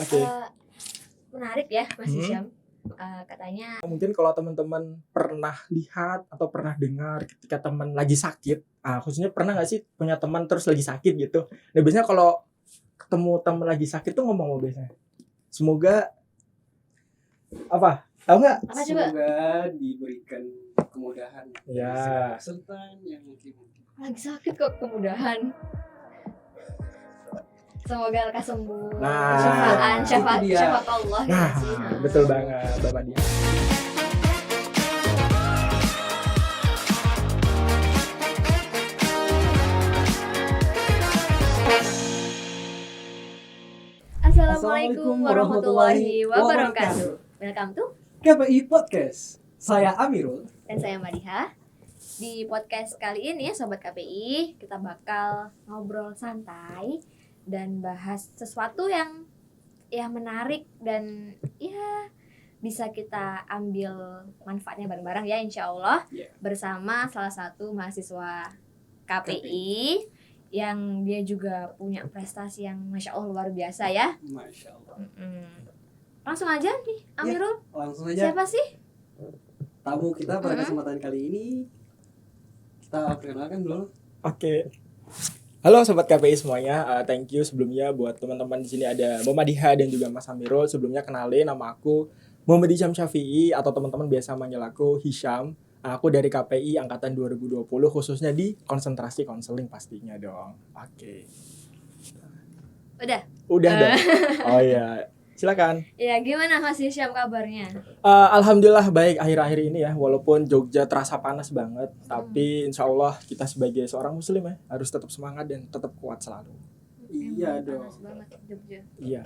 Oke. Menarik ya Mas Hisham. Katanya Mungkin kalau teman-teman pernah lihat atau pernah dengar ketika teman lagi sakit, khususnya pernah nggak sih punya teman terus lagi sakit gitu? Nah biasanya kalau ketemu teman lagi sakit tuh ngomong apa biasanya? Semoga apa? Tahu nggak? apa coba? Semoga diberikan kemudahan Ya. dari segala kesulitan yang mungkin. Lagi sakit kok kemudahan. Semoga lekas sembuh. Nah, Syafaat itu dia. syafaat Allah ya Nah, sih. betul banget Bapak dia. Assalamualaikum warahmatullahi wabarakatuh. Welcome to KPI Podcast. Saya Amirul. dan saya Madiha. Di podcast kali ini Sobat KPI, kita bakal ngobrol santai dan bahas sesuatu yang menarik dan ya bisa kita ambil manfaatnya bareng-bareng ya insya Allah. Yeah. Bersama salah satu mahasiswa KPI yang dia juga punya prestasi yang Masya Allah luar biasa ya. Masya Allah. Langsung aja nih Amirul, Langsung aja siapa sih? tamu kita pada kesempatan kali ini. Kita perkenalkan dulu. Oke. Halo sobat KPI semuanya, thank you sebelumnya buat teman-teman di sini ada Muhammad Diha dan juga Mas Amirul. Sebelumnya kenalin, nama aku Muhammad Hisham Syafi'i atau teman-teman biasa manggil aku Hisham. Aku dari KPI angkatan 2020 khususnya di konsentrasi konseling pastinya dong. Oke. Udah dong. Oh iya, silakan. Ya gimana Mas Hisham kabarnya? Alhamdulillah baik akhir-akhir ini ya, walaupun Jogja terasa panas banget, tapi insya Allah kita sebagai seorang muslim ya harus tetap semangat dan tetap kuat selalu. Iya Emang dong. panas banget Jogja. Iya.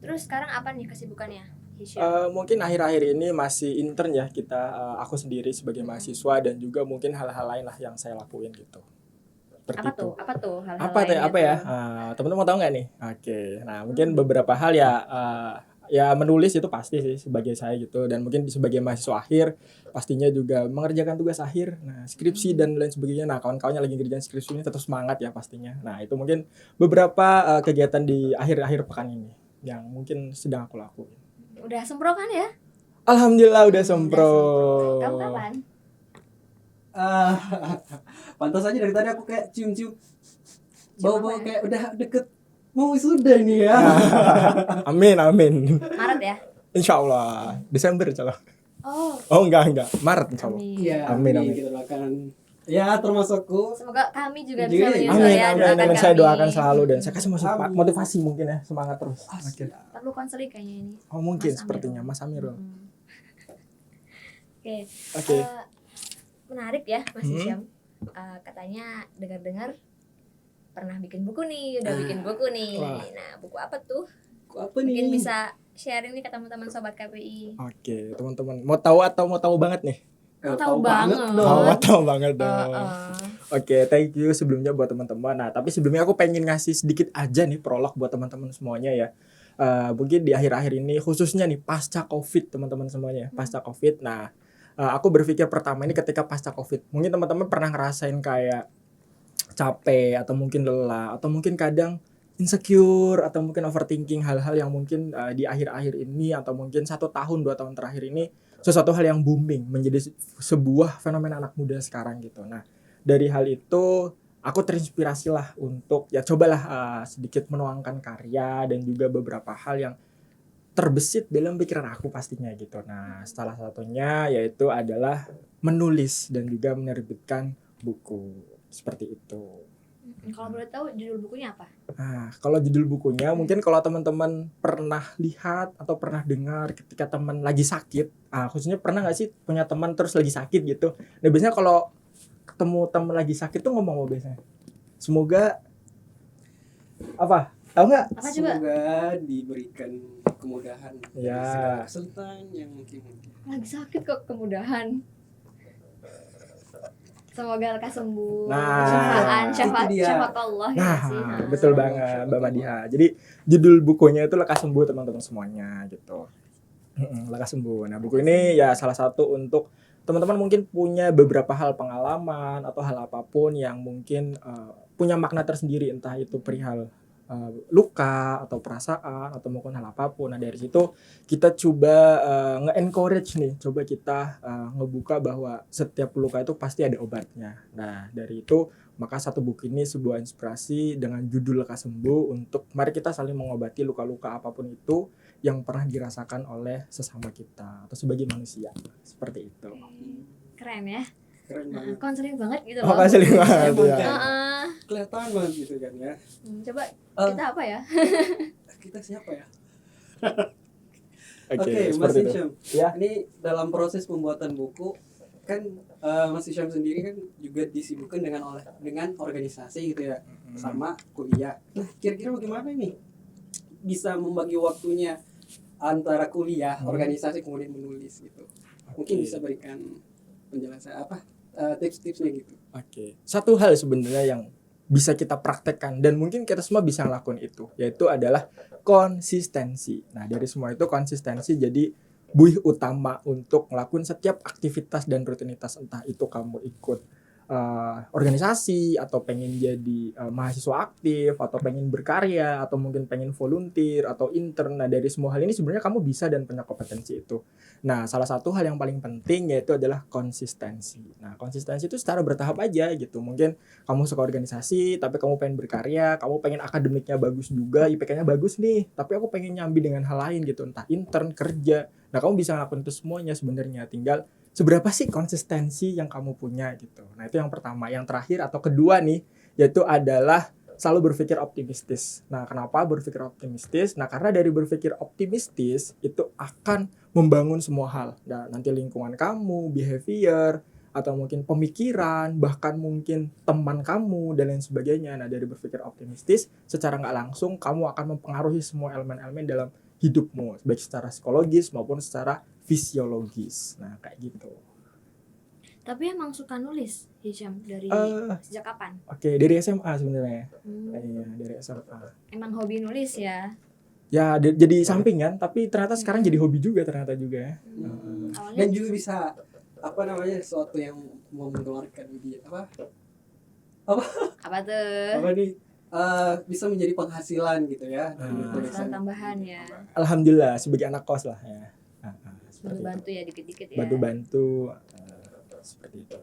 Terus sekarang apa nih kesibukannya Hisham? Mungkin akhir-akhir ini masih intern ya kita, aku sendiri sebagai mahasiswa dan juga mungkin hal-hal lain lah yang saya lakuin gitu. Seperti Apa itu. tuh? Apa tuh hal-hal Apa lainnya apa ya? tuh? Teman-teman mau tahu nggak nih? Oke. Nah mungkin beberapa hal ya. Ya menulis itu pasti sih sebagai saya gitu, dan mungkin sebagai mahasiswa akhir pastinya juga mengerjakan tugas akhir, nah skripsi dan lain sebagainya. Nah kawan-kawannya lagi ngerjain skripsi ini tetap semangat ya pastinya. Nah itu mungkin beberapa kegiatan di akhir-akhir pekan ini yang mungkin sedang aku lakuin. Udah sempro kan ya? Alhamdulillah udah Udah sempro. Kamu kapan? Pantas aja dari tadi aku kayak cium-cium Cium bau-bau apa ya? kayak udah deket mau wisuda nih ya. Amin amin. Maret ya? Insya Allah Desember insya Allah. Oh, Enggak Maret insya Allah. amin. Iya, Amin, amin. Kita doakan. Ya termasukku. Semoga kami juga Juga bisa ya. menyusul Amin ya. amin Doakan amin. Saya kami. doakan selalu dan saya kasih Amin. motivasi mungkin ya, semangat terus. Oke. Perlu konseling kayaknya ini. Oh mungkin Mas sepertinya Amirul. Mas Amirul. Oke. Oke. Menarik ya Mas Hmm. Hisham. Katanya dengar-dengar pernah bikin buku nih, udah bikin buku nih. Wah. Nah, buku apa tuh? Kok apa Mungkin nih? bisa sharing nih ke teman-teman sobat KPI. Oke, teman-teman mau tahu atau mau tahu banget nih? Tahu banget. Oh, mau tahu banget dong. Heeh. Oke, thank you sebelumnya buat teman-teman. Nah, tapi sebelumnya aku pengen ngasih sedikit aja nih prolog buat teman-teman semuanya ya. Mungkin di akhir-akhir ini khususnya nih pasca Covid teman-teman semuanya, pasca Covid. Nah, aku berpikir pertama ini ketika pasca Covid. Mungkin teman-teman pernah ngerasain kayak capek atau mungkin lelah atau mungkin kadang insecure atau mungkin overthinking hal-hal yang mungkin di akhir-akhir ini atau mungkin 1 tahun 2 tahun terakhir ini sesuatu hal yang booming menjadi sebuah fenomena anak muda sekarang gitu. Nah dari hal itu aku terinspirasi lah untuk ya cobalah sedikit menuangkan karya dan juga beberapa hal yang terbesit dalam pikiran aku pastinya gitu. Nah salah satunya yaitu adalah menulis dan juga menerbitkan buku seperti itu. Kalau boleh tahu judul bukunya apa? Nah, kalau judul bukunya mungkin kalau teman-teman pernah lihat atau pernah dengar ketika teman lagi sakit, khususnya pernah nggak sih punya teman terus lagi sakit gitu. Nah biasanya kalau ketemu teman lagi sakit tuh ngomong apa biasanya? Semoga apa? Tahu nggak? Apa coba? Semoga diberikan kemudahan dari Ya. segala kesulitan yang mungkin. Lagi sakit kok kemudahan. Semoga lekas sembuh. Nah, Syafaat itu dia. syafaat Allah ya Nah, sih. betul banget Mbak Madiha. Jadi judul bukunya itu Lekas Sembuh teman-teman semuanya gitu. Lekas Sembuh. Nah, buku ini ya salah satu untuk teman-teman mungkin punya beberapa hal pengalaman atau hal apapun yang mungkin punya makna tersendiri, entah itu perihal luka atau perasaan atau mungkin hal apapun. Nah dari situ kita coba nge-encourage nih, coba kita ngebuka bahwa setiap luka itu pasti ada obatnya. Nah dari itu maka satu buku ini sebuah inspirasi dengan judul Lekas Sembuh untuk mari kita saling mengobati luka-luka apapun itu yang pernah dirasakan oleh sesama kita atau sebagai manusia, seperti itu. Keren ya. Keren banget. Konseling banget gitu Oh loh. kasih lima Emang ya. kan. Heeh. Kelihatan banget gitu kan ya. Coba Eh, kita apa ya? kita siapa ya? Oke, Oke, Mas seperti itu. Hisham. Ya. Ini dalam proses pembuatan buku kan Mas Hisham sendiri kan juga disibukkan dengan organisasi gitu ya, sama kuliah. Nah, kira-kira bagaimana nih bisa membagi waktunya antara kuliah, organisasi kemudian menulis gitu? Mungkin Oke. bisa berikan penjelasan apa tips-tipsnya gitu. Oke. Satu hal sebenarnya yang bisa kita praktekkan dan mungkin kita semua bisa ngelakuin itu, yaitu adalah konsistensi. Nah, dari semua itu konsistensi jadi buih utama untuk ngelakuin setiap aktivitas dan rutinitas, entah itu kamu ikut organisasi atau pengen jadi mahasiswa aktif atau pengen berkarya atau mungkin pengen volunteer atau intern. Nah, dari semua hal ini sebenarnya kamu bisa dan punya kompetensi itu. Nah, salah satu hal yang paling penting yaitu adalah konsistensi. Nah, konsistensi itu secara bertahap aja gitu. Mungkin kamu suka organisasi, tapi kamu pengen berkarya, kamu pengen akademiknya bagus juga, IPK-nya bagus nih, tapi aku pengen nyambi dengan hal lain gitu, entah intern, kerja. Nah, kamu bisa ngelakuin itu semuanya sebenarnya. Tinggal seberapa sih konsistensi yang kamu punya gitu. Nah, itu yang pertama. Yang terakhir atau kedua nih, yaitu adalah selalu berpikir optimistis. Nah, kenapa berpikir optimistis? Nah, karena dari berpikir optimistis itu akan membangun semua hal. Nah, nanti lingkungan kamu, behavior, atau mungkin pemikiran, bahkan mungkin teman kamu, dan lain sebagainya. Nah, dari berpikir optimistis, secara nggak langsung kamu akan mempengaruhi semua elemen-elemen dalam hidupmu, baik secara psikologis maupun secara fisiologis. Nah, kayak gitu. Tapi emang suka nulis Hisham dari Eh, sejak kapan? Oke, dari SMA sebenarnya. Hmm, Iya, dari SMA. emang hobi nulis ya? Ya, jadi sampingan, tapi ternyata sekarang jadi hobi juga ternyata juga. Awalnya Dan juga bisa apa namanya sesuatu yang mau mengeluarkan ide apa apa tuh? apa nih bisa menjadi penghasilan gitu ya dari Hmm. tulisan. Penghasilan tambahan ya. Alhamdulillah sebagai anak kos lah ya. Seperti itu. Bantu-bantu ya dikit-dikit ya. Bantu-bantu seperti itu.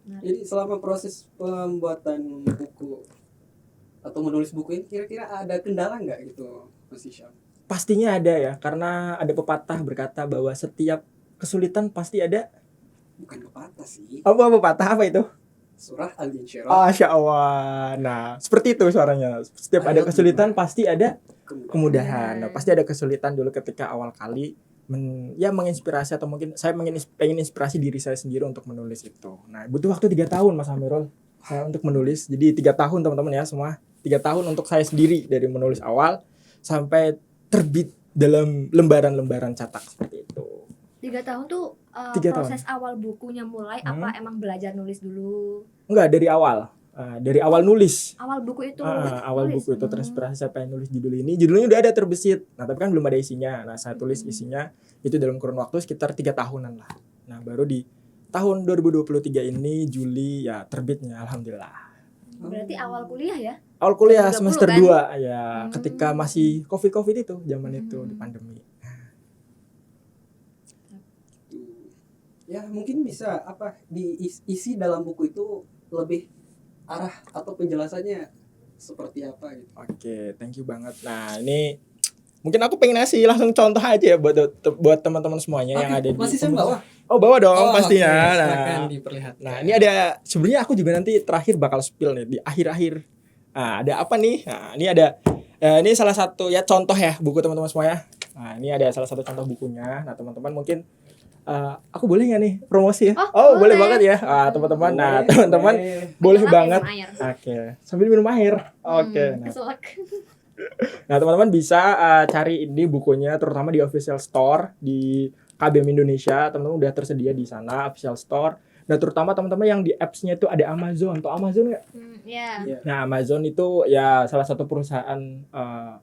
Menarik. Jadi selama proses pembuatan buku atau menulis buku ini kira-kira ada kendala nggak gitu Mas Hisham? Pastinya ada ya, karena ada pepatah berkata bahwa setiap kesulitan pasti ada. Bukan pepatah sih, Apa pepatah apa itu? surah Al-Insyirah. Masya Allah. Nah, seperti itu suaranya. Setiap ada kesulitan pasti ada kemudahan. Nah, pasti ada kesulitan dulu ketika awal kali menginspirasi atau mungkin saya pengen inspirasi diri saya sendiri untuk menulis itu. Nah, butuh waktu 3 tahun Mas Amirul saya untuk menulis. Jadi 3 tahun teman-teman ya semua. 3 tahun untuk saya sendiri dari menulis awal sampai terbit dalam lembaran-lembaran cetak seperti itu. 3 tahun tuh 3 tahun. proses awal bukunya mulai apa emang belajar nulis dulu? Enggak, dari awal. Dari awal nulis. Awal buku itu Awal nulis. buku itu terinspirasi saya pengen nulis judul ini. Judulnya udah ada terbesit. Nah, tapi kan belum ada isinya. Nah, saya tulis isinya itu dalam kurun waktu sekitar 3 tahunan lah. Nah, baru di tahun 2023 ini Juli ya terbitnya alhamdulillah. Berarti awal kuliah ya? Awal kuliah 2020 semester kan? 2 ya, Hmm. ketika masih Covid itu, zaman itu di pandemi. Ya mungkin bisa apa diisi dalam buku itu lebih arah atau penjelasannya seperti apa gitu. Oke, thank you banget. Nah, ini mungkin aku pengen ngasih langsung contoh aja ya buat teman-teman semuanya yang ada di masih saya bawa. Oh, bawa dong pastinya. Oke, Nah, silakan diperlihatkan. Nah, ini ada sebenarnya aku juga nanti terakhir bakal spill nih di akhir-akhir. Nah, ada apa nih? Nah, ini ada ini salah satu ya contoh ya buku teman-teman semuanya. Nah, ini ada salah satu contoh bukunya. Nah, teman-teman mungkin aku boleh nggak nih promosi ya? Oh, boleh boleh. banget ya. Teman-teman. Nah, Boleh, teman-teman boleh Minum banget. air. Oke, sambil minum air. Oke. Nah, Keselak. Nah, teman-teman bisa cari ini bukunya terutama di official store di KBM Indonesia. Teman-teman udah tersedia di sana official store. Nah, terutama teman-teman yang di apps-nya itu ada Amazon. Tuh Amazon nggak? Ya. Nah, Amazon itu ya salah satu perusahaan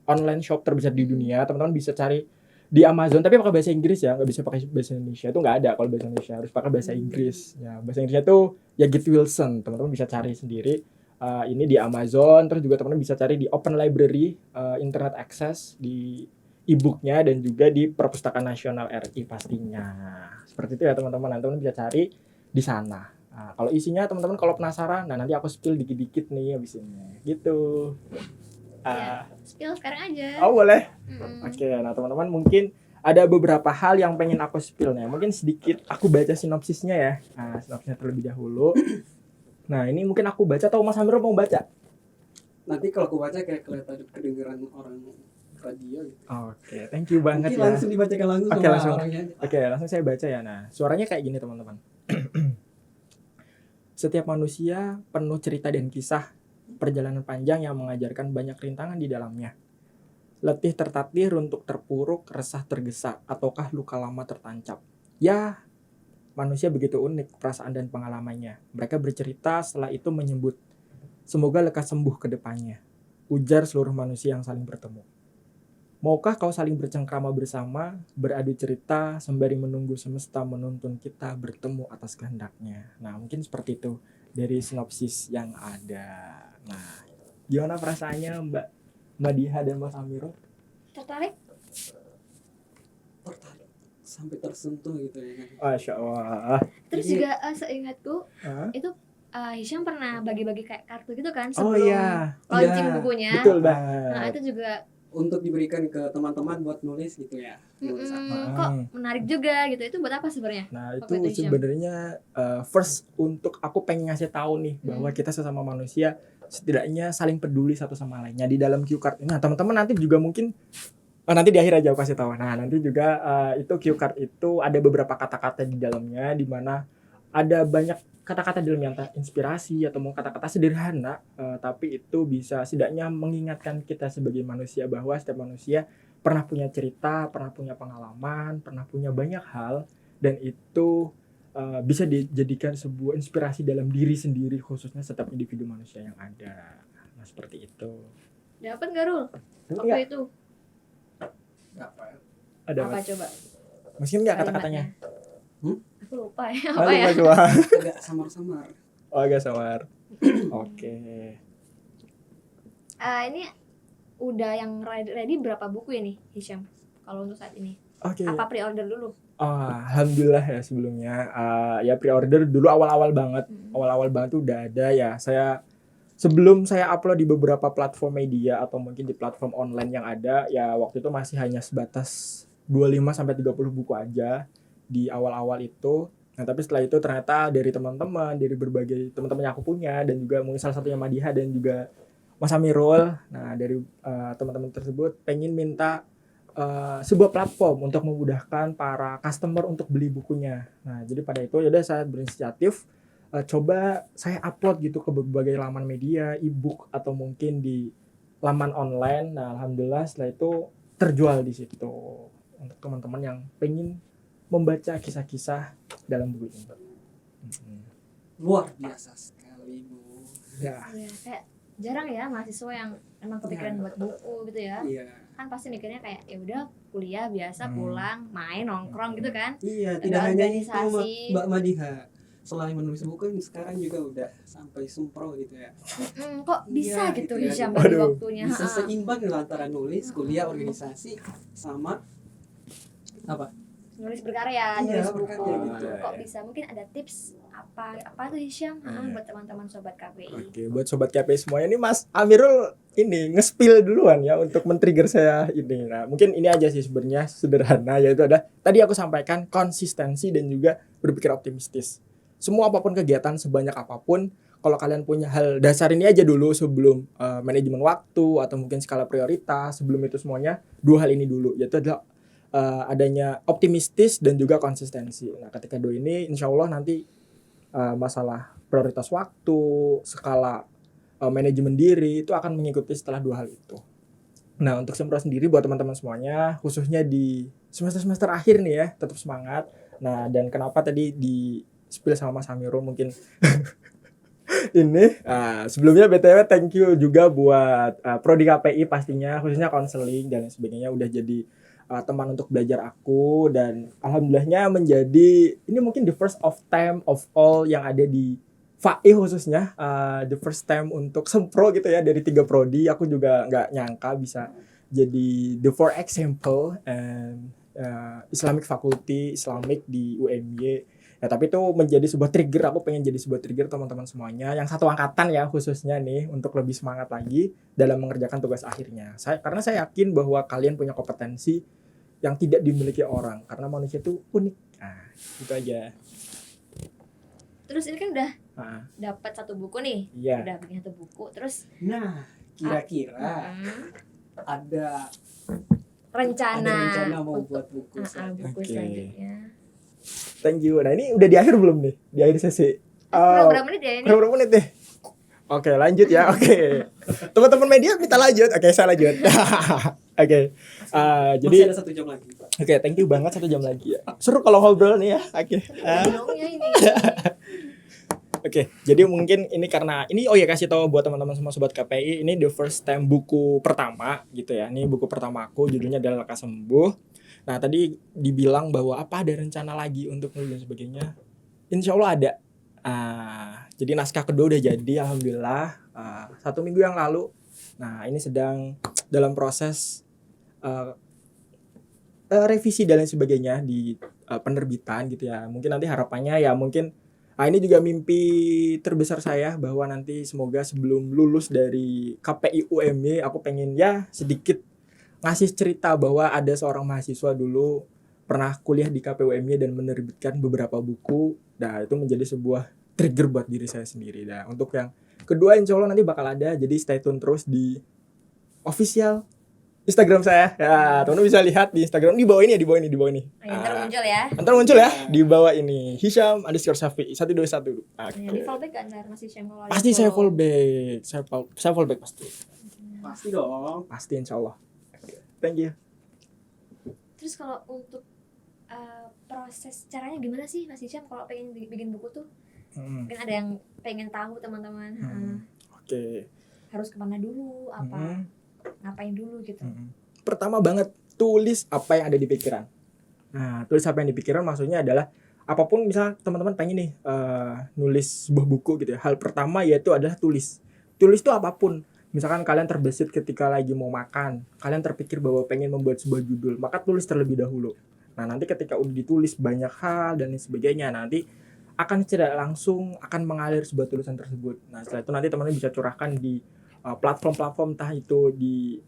online shop terbesar di dunia. Teman-teman bisa cari di Amazon tapi pakai bahasa Inggris ya, nggak bisa pakai bahasa Indonesia. Itu nggak ada kalau bahasa Indonesia, harus pakai bahasa Inggris. Ya, bahasa Inggrisnya tuh ya Get Wilson. Teman-teman bisa cari sendiri. Ini di Amazon, terus juga teman-teman bisa cari di Open Library, Internet Access di e-booknya dan juga di Perpustakaan Nasional RI pastinya. Seperti itu ya teman-teman. Nanti teman-teman bisa cari di sana. Nah, kalau isinya teman-teman kalau penasaran, nah nanti aku spill dikit-dikit nih abis ini. Gitu. Ya, spill sekarang aja. Oh boleh. Mm-mm. Oke, nah teman-teman mungkin ada beberapa hal yang pengen aku spill nih. Mungkin sedikit aku baca sinopsisnya ya. Nah, sinopsisnya terlebih dahulu. Nah, ini mungkin aku baca atau Mas Amir mau baca? Nanti kalau aku baca kayak kelihatan kedengeran orang radio gitu. Oke, thank you banget Mungkin ya. langsung dibacakan langsung Oke, sama langsung. orangnya. Oke, langsung saya baca ya. Nah, suaranya kayak gini teman-teman. Setiap manusia penuh cerita dan kisah, perjalanan panjang yang mengajarkan banyak rintangan di dalamnya. Letih tertatih, runtuk terpuruk, resah tergesa, ataukah luka lama tertancap. Ya, manusia begitu unik perasaan dan pengalamannya. Mereka bercerita setelah itu menyebut, semoga lekas sembuh ke depannya. Ujar seluruh manusia yang saling bertemu. Maukah kau saling bercengkrama bersama, beradu cerita, sembari menunggu semesta menuntun kita bertemu atas kehendaknya. Nah, mungkin seperti itu dari sinopsis yang ada. Nah, gimana perasaannya Mbak Diha dan Mas Amirul? Tertarik? Tertarik sampai tersentuh gitu ya kan. Masya Allah. Terus Jadi- juga seingatku Hah? itu Hisham pernah bagi-bagi kayak kartu gitu kan Oh sebelum iya, launching Iya, bukunya. betul Nah, banget. itu juga untuk diberikan ke teman-teman buat nulis gitu ya. Nulis apa. kok menarik juga gitu. Itu buat apa sebenarnya? Nah, Apa itu, itu Hisham? sebenarnya first untuk aku pengen ngasih tahu nih bahwa kita sesama manusia setidaknya saling peduli satu sama lainnya di dalam cue card ini. Nah, teman-teman nanti juga mungkin nanti di akhir aja aku kasih tahu. Nah, nanti juga itu cue card itu ada beberapa kata-kata di dalamnya di mana ada banyak kata-kata di dalamnya entah inspirasi atau mau kata-kata sederhana tapi itu bisa setidaknya mengingatkan kita sebagai manusia bahwa setiap manusia pernah punya cerita, pernah punya pengalaman, pernah punya banyak hal dan itu bisa dijadikan sebuah inspirasi dalam diri sendiri khususnya setiap individu manusia yang ada. Nah, seperti itu. Dapat nggak Rul? Ini Waktu nggak itu Apa ya? ada apa coba? mungkin nggak kata-katanya? Aku lupa ya. Ah, Apa ya? lupa cuma. Agak samar-samar. Oh, agak samar. Oke. Ini udah yang ready berapa buku ya nih Hisham? Kalau untuk saat ini. Oke. Apa pre-order dulu? Alhamdulillah ya sebelumnya ya pre-order dulu awal-awal banget. Awal-awal banget tuh udah ada ya. Sebelum saya upload di beberapa platform media atau mungkin di platform online yang ada, ya waktu itu masih hanya sebatas 25 sampai 30 buku aja di awal-awal itu. Nah, tapi setelah itu ternyata dari teman-teman, dari berbagai teman-teman yang aku punya dan juga mungkin salah satunya Madiha dan juga Mas Amirul. Nah, dari teman-teman tersebut pengen minta sebuah platform untuk memudahkan para customer untuk beli bukunya. Nah, jadi pada itu yaudah saya berinisiatif coba saya upload gitu ke berbagai laman media, e-book atau mungkin di laman online. Nah, alhamdulillah setelah itu terjual di situ untuk teman-teman yang pengen membaca kisah-kisah dalam buku ini. Luar biasa sekali, Bu. Ya, Ya, kayak jarang ya mahasiswa yang emang kepikiran buat buku gitu ya. Iya. Kan pasti mikirnya kayak ya udah kuliah biasa pulang main nongkrong gitu kan. Iya, Ada tidak hanya itu organisasi. Mbak Madiha. Selain menulis buku sekarang juga udah sampai sumpro gitu ya. Kok bisa Iya, gitu gitu ya. Hisham bagi Waduh. waktunya. Bisa Ha-ha. seimbang lah antara nulis, kuliah, organisasi sama apa? Nulis berkarya, Iya, nulis buku. berkarya gitu. Kok bisa? Mungkin ada tips apa tuh Hisham? Iya. Buat teman-teman sobat KPI. oke buat sobat KPI semuanya ini Mas Amirul ini nge-spill duluan ya untuk men-trigger saya ini. Nah, mungkin ini aja sih sebenarnya sederhana yaitu ada tadi aku sampaikan konsistensi dan juga berpikir optimistis. Semua apapun kegiatan sebanyak apapun kalau kalian punya hal dasar ini aja dulu sebelum manajemen waktu atau mungkin skala prioritas, sebelum itu semuanya dua hal ini dulu yaitu adalah adanya optimistis dan juga konsistensi. Nah, ketika dua ini insya Allah nanti masalah prioritas waktu, skala manajemen diri itu akan mengikuti setelah dua hal itu. Nah, untuk Sempro sendiri buat teman-teman semuanya, khususnya di semester-semester akhir nih ya, tetap semangat. Nah, dan kenapa tadi di spill sama Mas Amirul mungkin ini sebelumnya BTW thank you juga buat Prodi KPI pastinya, khususnya konseling dan sebagainya udah jadi teman untuk belajar aku dan alhamdulillahnya menjadi ini mungkin the first of time of all yang ada di FAI khususnya the first time untuk sempro gitu ya dari 3 prodi. Aku juga nggak nyangka bisa jadi the for example and Islamic Faculty Islamic di UMY. Ya tapi itu menjadi sebuah trigger, aku pengen jadi sebuah trigger teman-teman semuanya yang satu angkatan ya khususnya nih untuk lebih semangat lagi dalam mengerjakan tugas akhirnya. Karena saya yakin bahwa kalian punya kompetensi yang tidak dimiliki orang karena manusia itu unik. Nah, itu aja. Terus ini kan udah Nah, dapat 1 buku nih, iya. udah bikin 1 buku, terus Nah, kira-kira ada rencana mau buat buku buku Oke. selanjutnya. Thank you. Nah, ini udah di akhir belum nih? Di akhir sesi. Berapa menit ya ini? Berapa menit deh? Oke, lanjut ya. Oke. Teman-teman media minta lanjut. Oke, saya lanjut. Oke. Jadi masih ada 1 jam lagi. oke, thank you banget 1 jam lagi ya. Seru kalau ngobrol nih ya. Oke. Dongnya ini. Oke, jadi mungkin ini karena ini kasih tahu buat teman-teman semua sobat KPI, ini the first time buku pertama gitu ya. Ini buku pertama aku, judulnya adalah Lekas Sembuh. Nah, tadi dibilang bahwa apa ada rencana lagi untuk nulis dan sebagainya. Insya Allah ada. Jadi naskah kedua udah jadi, alhamdulillah. 1 minggu yang lalu. Nah, ini sedang dalam proses revisi dan lain sebagainya di penerbitan gitu ya. Mungkin nanti harapannya ya mungkin ini juga mimpi terbesar saya bahwa nanti semoga sebelum lulus dari KPI UMY aku pengen ya sedikit ngasih cerita bahwa ada seorang mahasiswa dulu pernah kuliah di KPI UMY dan menerbitkan beberapa buku. Nah, itu menjadi sebuah trigger buat diri saya sendiri. Nah, untuk yang kedua insya Allah nanti bakal ada, jadi stay tune terus di official Instagram saya. Ya, teman-teman bisa lihat di Instagram di bawah ini ya, di bawah ini. Ntar muncul ya. Ntar muncul ya di bawah ini. Hisham_Shafi'i 121. Oke. Ini fallback gak ntar masih Syam kalau Pasti saya fallback. Saya fallback pasti. Pasti dong. Pasti insya Allah. Thank you. Terus kalau untuk proses caranya gimana sih Mas Syam kalau pengen bikin buku tuh? Mungkin ada yang pengen tahu teman-teman. Oke. Harus kemana dulu? Ngapain dulu gitu? Pertama banget tulis apa yang ada di pikiran. Nah, tulis apa yang di pikiran maksudnya adalah apapun misal teman-teman pengen nih nulis sebuah buku gitu ya. Hal pertama yaitu adalah tulis. Tulis itu apapun. Misalkan kalian terbesit ketika lagi mau makan, kalian terpikir bahwa pengen membuat sebuah judul, maka tulis terlebih dahulu. Nah, nanti ketika udah ditulis banyak hal dan lain sebagainya, nanti akan tidak langsung akan mengalir sebuah tulisan tersebut. Nah, setelah itu nanti teman-teman bisa curahkan di platform-platform, entah itu di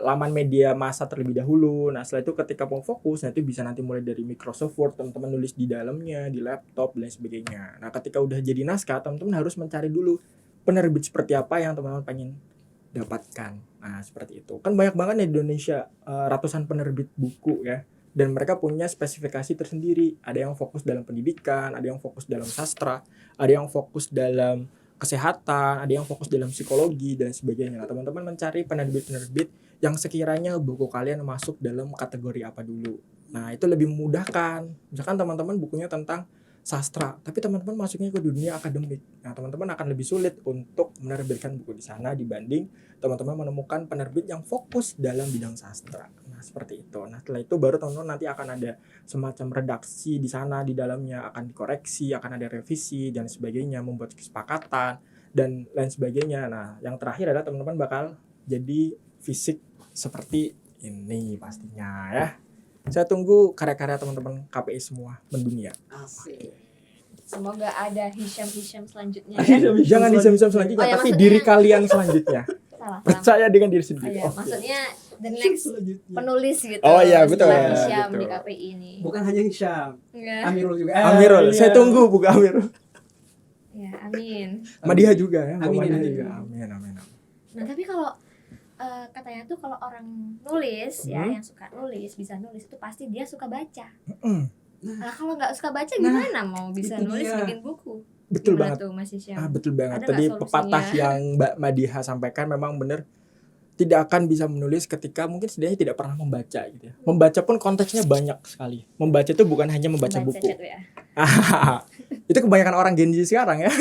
laman media massa terlebih dahulu. Nah, setelah itu ketika mau fokus, nanti bisa nanti mulai dari Microsoft Word, teman-teman nulis di dalamnya, di laptop, dan lain sebagainya. Nah, ketika udah jadi naskah, teman-teman harus mencari dulu penerbit seperti apa yang teman-teman pengen dapatkan. Nah, seperti itu. Kan banyak banget di Indonesia ratusan penerbit buku ya. Dan mereka punya spesifikasi tersendiri. Ada yang fokus dalam pendidikan, ada yang fokus dalam sastra, ada yang fokus dalam kesehatan, ada yang fokus dalam psikologi dan sebagainya. Nah, teman-teman mencari penerbit-penerbit yang sekiranya buku kalian masuk dalam kategori apa dulu. Nah, itu lebih memudahkan. Misalkan teman-teman bukunya tentang sastra, tapi teman-teman masuknya ke dunia akademik. Nah, teman-teman akan lebih sulit untuk menerbitkan buku di sana dibanding teman-teman menemukan penerbit yang fokus dalam bidang sastra. Nah, seperti itu. Nah, setelah itu baru teman-teman nanti akan ada semacam redaksi di sana, di dalamnya akan dikoreksi, akan ada revisi dan sebagainya, membuat kesepakatan dan lain sebagainya. Nah, yang terakhir adalah teman-teman bakal jadi fisik seperti ini pastinya ya. Saya tunggu karya-karya teman-teman KPI semua mendunia. Asik. Semoga ada Hisham selanjutnya ya. Jangan Hisham selanjutnya, Oh, ya, tapi maksudnya- diri kalian selanjutnya. Salah. Percaya dengan diri Oh, sendiri. ya, Oke. maksudnya the next Selanjutnya. penulis gitu. Oh, iya, betul, setelah ya, Hisham betul. di KPI ini. Bukan hanya Hisham, Enggak. Amirul juga. Amirul, Iya. saya tunggu buku Amirul. Ya, amin. Madiha juga ya, Mbak Amin, Madiha amin. juga. Amin. Nah, tapi kalau katanya tuh kalau orang nulis ya, yang suka nulis, bisa nulis itu pasti dia suka baca. Nah, kalau nggak suka baca gimana mau bisa itu nulis dia. bikin buku? Betul Gimana banget. tuh Mas Hisham? Betul banget. Ada Tadi nggak pepatah solusinya? yang Mbak Madiha sampaikan memang benar. Tidak akan bisa menulis ketika mungkin setidaknya tidak pernah membaca gitu ya. Membaca pun konteksnya banyak sekali. Membaca itu bukan hanya membaca buku. chat ya. Itu kebanyakan orang Gen Z sekarang ya.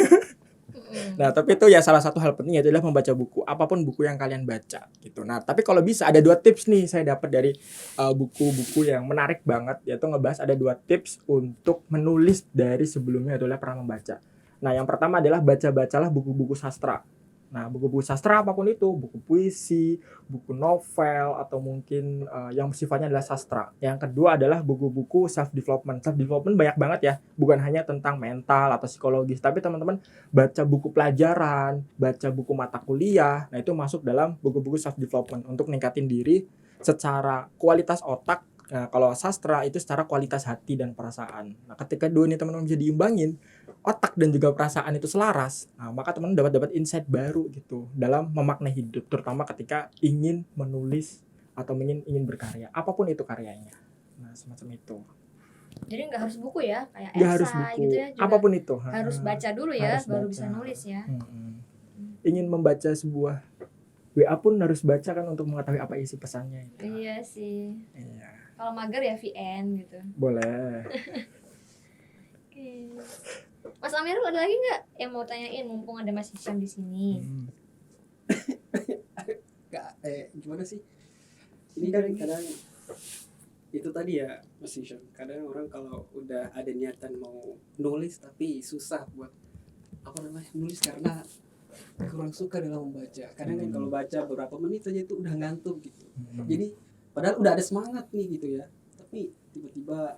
Nah, tapi itu ya salah satu hal penting adalah membaca buku. Apapun buku yang kalian baca gitu. Nah, tapi kalau bisa ada 2 tips nih saya dapat dari buku-buku yang menarik banget, yaitu ngebahas ada 2 tips untuk menulis dari sebelumnya adalah pernah membaca. Nah, yang pertama adalah bacalah buku-buku sastra. Nah, buku-buku sastra apapun itu, buku puisi, buku novel, atau mungkin yang sifatnya adalah sastra. Yang kedua adalah buku-buku self development. Self development banyak banget ya, bukan hanya tentang mental atau psikologis, tapi teman-teman baca buku pelajaran, baca buku mata kuliah. Nah, itu masuk dalam buku-buku self development untuk ningkatin diri secara kualitas otak. Nah, kalau sastra itu secara kualitas hati dan perasaan. Nah, ketika dua ini teman-teman bisa diimbangin, otak dan juga perasaan itu selaras, nah, maka teman dapat insight baru gitu dalam memaknai hidup, terutama ketika ingin menulis atau ingin berkarya, apapun itu karyanya. Nah, semacam itu. Jadi nggak harus buku ya, kayak Nggak harus esai buku, gitu ya, juga apapun itu. harus baca dulu ya, Harus baru baca. bisa nulis ya. Ingin membaca sebuah WA pun harus baca kan untuk mengetahui apa isi pesannya itu. Iya sih. Iya, Kalau mager ya VN gitu. boleh. Oke. Mas Amir ada lagi nggak yang mau tanyain mumpung ada Mas Hisham di sini? Gimana sih? Ini kan kadang itu tadi ya Mas Hisham, kadang orang kalau udah ada niatan mau nulis tapi susah buat nulis karena kurang suka dalam membaca. Kadang kan kalau baca beberapa menit saja itu udah ngantuk gitu. Jadi padahal udah ada semangat nih gitu ya, tapi tiba-tiba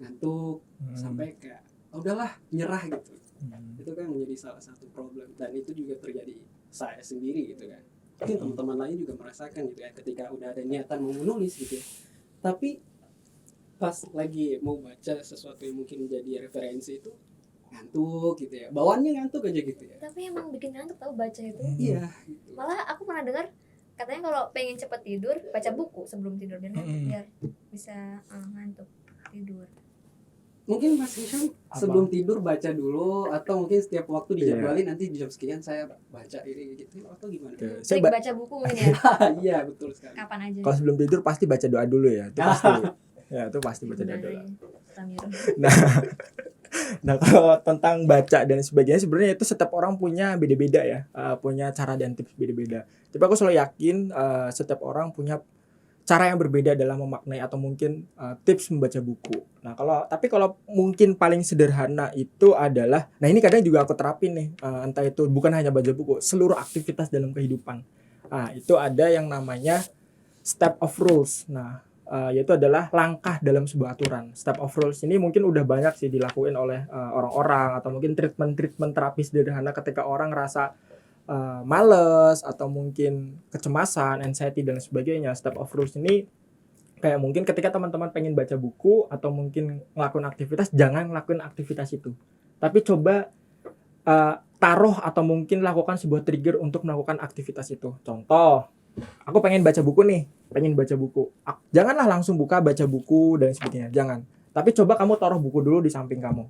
ngantuk sampai kayak udahlah nyerah gitu. Itu kan menjadi salah satu problem, dan itu juga terjadi saya sendiri gitu kan. Mungkin teman-teman lain juga merasakan gitu ya, ketika udah ada niatan mau menulis gitu ya, tapi pas lagi mau baca sesuatu yang mungkin menjadi referensi itu ngantuk gitu ya, bawaannya ngantuk aja gitu ya. Tapi emang bikin ngantuk tahu baca itu. Iya gitu. Malah aku pernah dengar katanya kalau pengen cepet tidur baca buku sebelum tidur biar ngantuk, biar bisa ngantuk tidur. Mungkin Mas Hisham sebelum tidur baca dulu, atau mungkin setiap waktu dijadwalin nanti di jam sekian saya baca ini gitu, atau gimana? Saya baca buku mungkin ya. Iya betul sekali. Kapan aja. Kalau sebelum tidur pasti baca doa dulu ya, itu pasti. Ya, itu pasti baca doa dulu. Nah, kalau tentang baca dan sebagainya sebenarnya itu setiap orang punya beda-beda ya, punya cara dan tips beda-beda. Tapi aku selalu yakin setiap orang punya cara yang berbeda dalam memaknai atau mungkin tips membaca buku. Nah, kalau mungkin paling sederhana itu adalah, nah ini kadang juga aku terapin nih, entah itu bukan hanya baca buku, seluruh aktivitas dalam kehidupan. Nah, itu ada yang namanya step of rules. Nah, yaitu adalah langkah dalam sebuah aturan. Step of rules ini mungkin udah banyak sih dilakuin oleh orang-orang, atau mungkin treatment terapi sederhana ketika orang ngerasa males atau mungkin kecemasan, anxiety dan sebagainya. Step of rules ini kayak mungkin ketika teman-teman pengen baca buku atau mungkin ngelakuin aktivitas, jangan ngelakuin aktivitas itu, tapi coba taruh atau mungkin lakukan sebuah trigger untuk melakukan aktivitas itu. Contoh, aku pengen baca buku nih, janganlah langsung baca buku dan sebagainya, jangan. Tapi coba kamu taruh buku dulu di samping kamu.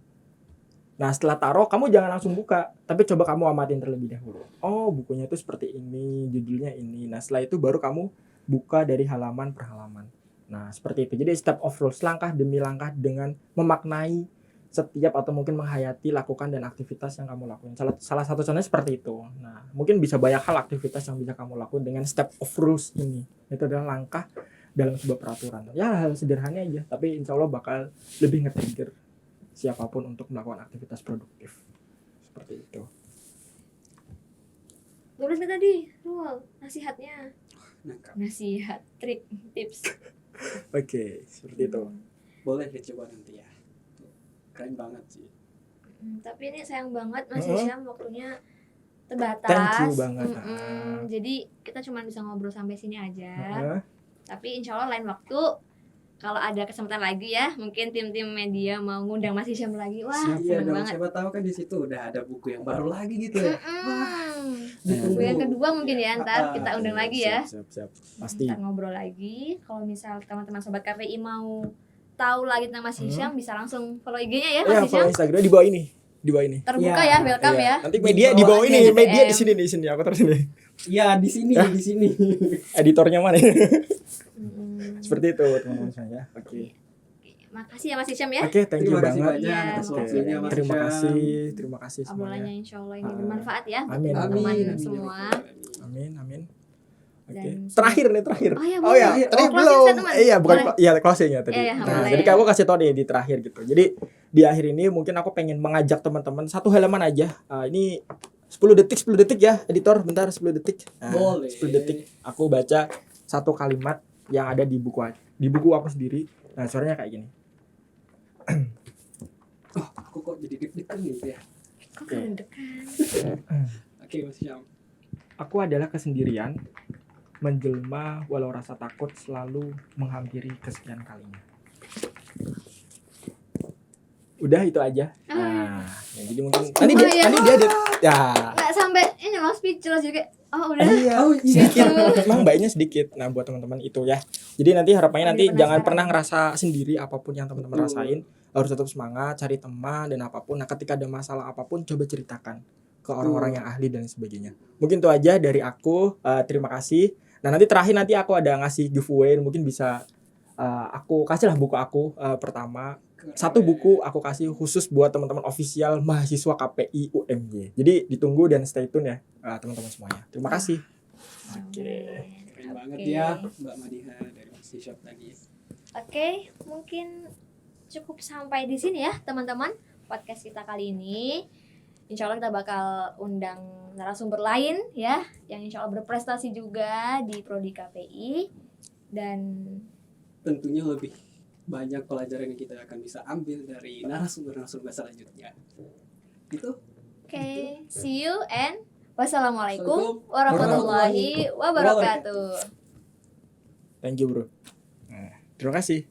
Nah, setelah taruh, kamu jangan langsung buka, tapi coba kamu amatin terlebih dahulu. Oh, bukunya itu seperti ini, judulnya ini. Nah, setelah itu baru kamu buka dari halaman per halaman. Nah, seperti itu. Jadi step of rules, langkah demi langkah dengan memaknai setiap atau mungkin menghayati lakukan dan aktivitas yang kamu lakukan. Salah satu contohnya seperti itu. Nah, mungkin bisa banyak hal aktivitas yang bisa kamu lakukan dengan step of rules ini. Itu adalah langkah dalam sebuah peraturan. Ya, hal sederhana aja, tapi insya Allah bakal lebih nge-trigger siapapun untuk melakukan aktivitas produktif. Seperti itu. Nulis tadi, Rul, nasihatnya. Nangkap. Nasihat, trik, tips. Oke, seperti itu. Boleh dicoba nanti ya. Keren banget sih. Tapi ini sayang banget Mas Hisham, waktunya terbatas. Thank you banget. Jadi kita cuma bisa ngobrol sampai sini aja. Tapi insya Allah lain waktu kalau ada kesempatan lagi ya, mungkin tim-tim media mau ngundang Mas Hisham lagi. Wah, iya seneng dong, banget. siapa tahu kan di situ udah ada buku yang baru lagi gitu ya. Buku yang kedua mungkin ya, ntar kita undang lagi ya. Siap. Pasti. Ntar ngobrol lagi. Kalau misal teman-teman sobat KPI mau tahu lagi tentang Mas Hisham, bisa langsung follow IG-nya ya Mas Ya, Hisham. follow Instagram di bawah ini. Terbuka ya, welcome ya. Nanti media di bawah ini, media di sini, aku terus ini. Iya, di sini. Editornya mana? Seperti itu teman-teman saya. Oke. Makasih ya Mas Hisham ya. Oke, thank you Terima kasih banget. banyak atas waktunya Mas Terima Hisham. kasih semuanya. Obrolannya insya Allah ini bermanfaat ya buat Amin. teman-teman Amin. semua. Amin. Oke. Dan Terakhir nih, terakhir. Oh iya, Oh ya, boleh. tadi Oh, closing belum. statement. Iya, bukan Boleh. iya closing ya tadi. Iya, Nah, boleh. jadi aku kasih tau nih di terakhir gitu. Jadi di akhir ini mungkin aku pengen mengajak teman-teman satu halaman aja. Ini 10 detik ya, editor. Bentar 10 detik. Nah, Boleh. 10 detik. Aku baca satu kalimat yang ada di buku aku sendiri. Nah, suaranya kayak gini. Oh, aku kok jadi deg-degan gitu ya. Kok Oke. kerendekan? Oke, Mas Syam. Aku adalah kesendirian, menjelma walau rasa takut selalu menghampiri kesekian kalinya. Udah itu aja. Nah, ya, jadi mungkin tadi Oh, iya. dia ada ya. Nggak sampai ini loh speechless juga. Oh udah. Iya, Oh, iya. sedikit. Memang baiknya sedikit. Nah, buat teman-teman itu ya. Jadi nanti harapannya nanti Jadi jangan penasaran. pernah ngerasa sendiri apapun yang teman-teman Betul. rasain. Harus tetap semangat, cari teman dan apapun. Nah, ketika ada masalah apapun coba ceritakan ke orang-orang yang ahli dan sebagainya. Mungkin itu aja dari aku. Terima kasih. Nah, nanti terakhir nanti aku ada ngasih giveaway, mungkin bisa aku kasih lah buku aku pertama. Satu buku aku kasih khusus buat teman-teman official mahasiswa KPI UMY. Jadi ditunggu dan stay tune ya teman-teman semuanya. Terima kasih. Oke. Keren banget Oke. ya Mbak Madiha dari Maxi Shop tadi. Oke, mungkin cukup sampai di sini ya teman-teman podcast kita kali ini. Insya Allah kita bakal undang narasumber lain ya, yang insya Allah berprestasi juga di Prodi KPI dan Tentunya lebih banyak pelajaran yang kita akan bisa ambil dari narasumber-narasumber selanjutnya. Itu oke, see you and wassalamualaikum Assalamualaikum warahmatullahi wabarakatuh. Thank you, bro. Nah, terima kasih.